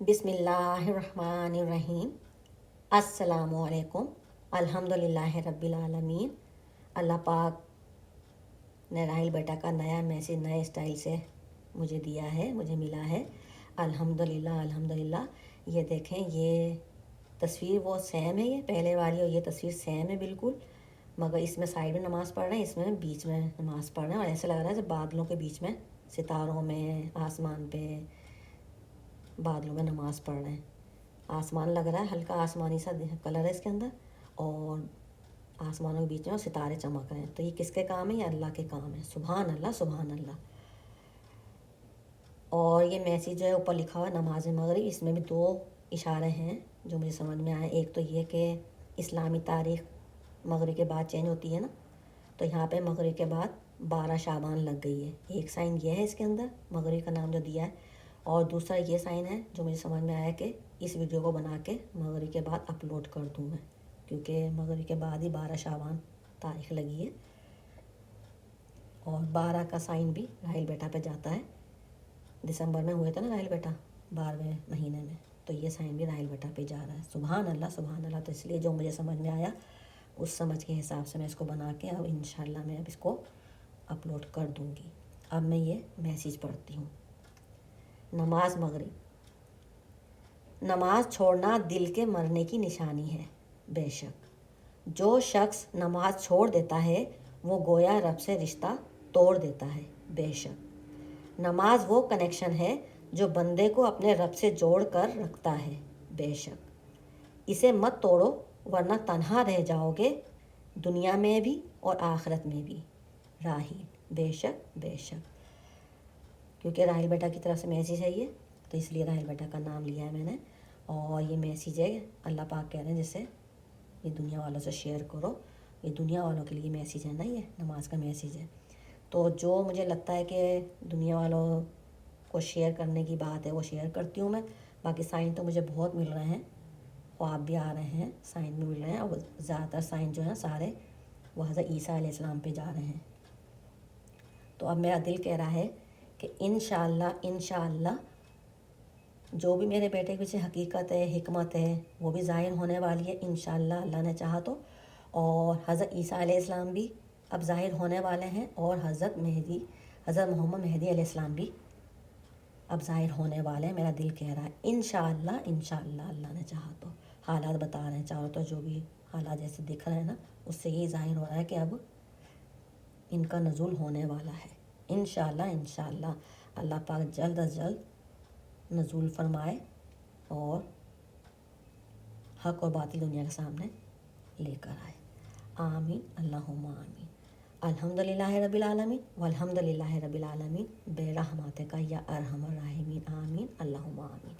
بسم اللہ الرحمن الرحیم۔ السلام علیکم۔ الحمدللہ رب العالمین۔ اللہ پاک نے راحیل بیٹا کا نیا میسیج نئے اسٹائل سے مجھے دیا ہے، مجھے ملا ہے۔ الحمدللہ الحمدللہ۔ یہ دیکھیں، یہ تصویر وہ سیم ہے، یہ پہلے والی اور یہ تصویر سیم ہے بالکل، مگر اس میں سائڈ میں نماز پڑھ رہے ہیں، اس میں بیچ میں نماز پڑھ رہے ہیں، اور ایسے لگ رہا ہے جیسے بادلوں کے بیچ میں، ستاروں میں، آسمان پہ بادلوں میں نماز پڑھ رہے ہیں۔ آسمان لگ رہا ہے، ہلکا آسمانی سا کلر ہے اس کے اندر، اور آسمانوں کے بیچ میں اور ستارے چمک رہے ہیں۔ تو یہ کس کے کام ہے؟ یہ اللہ کے کام ہے۔ سبحان اللہ سبحان اللہ۔ اور یہ میسیج جو ہے اوپر لکھا ہوا ہے نماز مغرب، اس میں بھی دو اشارے ہیں جو مجھے سمجھ میں آئے۔ ایک تو یہ کہ اسلامی تاریخ مغرب کے بعد چینج ہوتی ہے نا، تو یہاں پہ مغرب کے بعد 12 شعبان لگ گئی ہے، ایک سائن یہ ہے اس کے اندر مغرب کا نام جو دیا ہے، اور دوسرا یہ سائن ہے جو مجھے سمجھ میں آیا کہ اس ویڈیو کو بنا کے مغرب کے بعد اپلوڈ کر دوں میں، کیونکہ مغرب کے بعد ہی 12 شعبان تاریخ لگی ہے، اور 12 کا سائن بھی راحیل بیٹا پہ جاتا ہے۔ دسمبر میں ہوئے تھے نا راحیل بیٹا 12ویں مہینے میں، تو یہ سائن بھی راحیل بیٹا پہ جا رہا ہے۔ سبحان اللہ سبحان اللہ۔ تو اس لیے جو مجھے سمجھ میں آیا اس سمجھ کے حساب سے میں اس کو بنا کے اب انشاءاللہ میں اب اس کو اپلوڈ کر دوں گی۔ اب میں یہ میسیج پڑھتی ہوں۔ نماز مغرب۔ نماز چھوڑنا دل کے مرنے کی نشانی ہے، بے شک جو شخص نماز چھوڑ دیتا ہے وہ گویا رب سے رشتہ توڑ دیتا ہے، بے شک نماز وہ کنیکشن ہے جو بندے کو اپنے رب سے جوڑ کر رکھتا ہے، بے شک اسے مت توڑو ورنہ تنہا رہ جاؤ گے دنیا میں بھی اور آخرت میں بھی۔ راحیل، بے شک بے شک، کیونکہ راحیل بیٹا کی طرف سے میسیج ہے یہ، تو اس لیے راحیل بیٹا کا نام لیا ہے میں نے۔ اور یہ میسیج ہے اللہ پاک کہہ رہے ہیں جسے یہ دنیا والوں سے شیئر کرو، یہ دنیا والوں کے لیے میسیج ہے نا، یہ نماز کا میسیج ہے۔ تو جو مجھے لگتا ہے کہ دنیا والوں کو شیئر کرنے کی بات ہے وہ شیئر کرتی ہوں میں۔ باقی سائن تو مجھے بہت مل رہے ہیں، خواب بھی آ رہے ہیں، سائن بھی مل رہے ہیں، اور زیادہ تر سائن جو ہیں سارے وہ حضرت عیسیٰ علیہ السلام پہ جا رہے ہیں۔ تو اب میرا دل کہہ رہا ہے کہ انشاءاللہ انشاءاللہ جو بھی میرے بیٹے کے پیچھے حقیقت ہے، حکمت ہے، وہ بھی ظاہر ہونے والی ہے انشاءاللہ اللہ نے چاہا تو۔ اور حضرت عیسیٰ علیہ السلام بھی اب ظاہر ہونے والے ہیں، اور حضرت محمد مہدی علیہ السلام بھی اب ظاہر ہونے والے ہیں۔ میرا دل کہہ رہا ہے انشاءاللہ انشاءاللہ اللہ نے چاہا تو۔ حالات بتا رہے ہیں چاروں، تو جو بھی حالات جیسے دکھ رہے ہیں نا، اس سے یہ ظاہر ہو رہا ہے کہ اب ان کا نزول ہونے والا ہے انشاءاللہ انشاءاللہ۔ اللہ پاک جلد از جلد نزول فرمائے اور حق اور باطل دنیا کے سامنے لے کر آئے۔ آمین اللہم آمین۔ الحمدللہ رب العالمین والحمدللہ رب العالمین برحمتک یا ارحم الراحمین۔ آمین اللہم آمین۔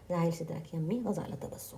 راحیل صدرہ کی امی غزالہ تبسم۔